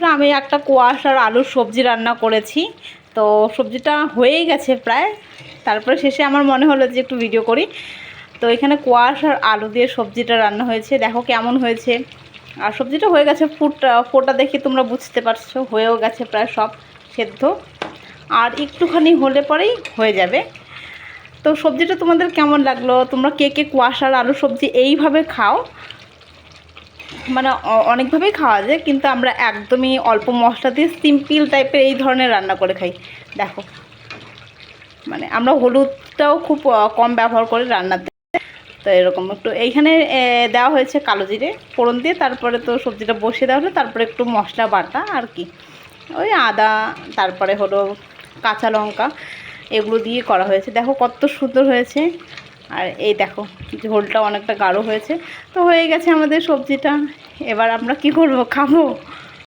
বন্ধুরা, আমি একটা কোয়াশ আর আলুর সবজি রান্না করেছি। তো সবজিটা হয়েই গেছে প্রায়। তারপরে শেষে আমার মনে হলো যে একটু ভিডিও করি। তো এখানে কোয়াশ আর আলু দিয়ে সবজিটা রান্না হয়েছে, দেখো কেমন হয়েছে। আর সবজিটা হয়ে গেছে, ফোটা দেখে তোমরা বুঝতে পারছো, হয়েও গেছে প্রায় সব সেদ্ধ। আর একটুখানি হলে পরেই হয়ে যাবে। তো সবজিটা তোমাদের কেমন লাগলো? তোমরা কে কে কোয়াশ আর আলু সবজি এইভাবে খাও? মানে অনেকভাবেই খাওয়া যায়, কিন্তু আমরা একদমই অল্প মশলা দিয়ে সিম্পল টাইপের এই ধরনের রান্না করে খাই। দেখো, মানে আমরা হলুদটাও খুব কম ব্যবহার করি রান্নাতে। তো এরকম একটু এইখানে দেওয়া হয়েছে কালো জিরে ফোড়ন দিয়ে, তারপরে তো সবজিটা বসিয়ে দেওয়া হলো, তারপরে একটু মশলা বাটা আর কি, ওই আদা, তারপরে হলো কাঁচা লঙ্কা, এগুলো দিয়ে করা হয়েছে। দেখো কত সুন্দর হয়েছে। আর এই দেখো, ঝোলটা অনেকটা গাঢ় হয়েছে। তো হয়ে গেছে আমাদের সবজিটা। এবার আমরা কি করব, খাবো।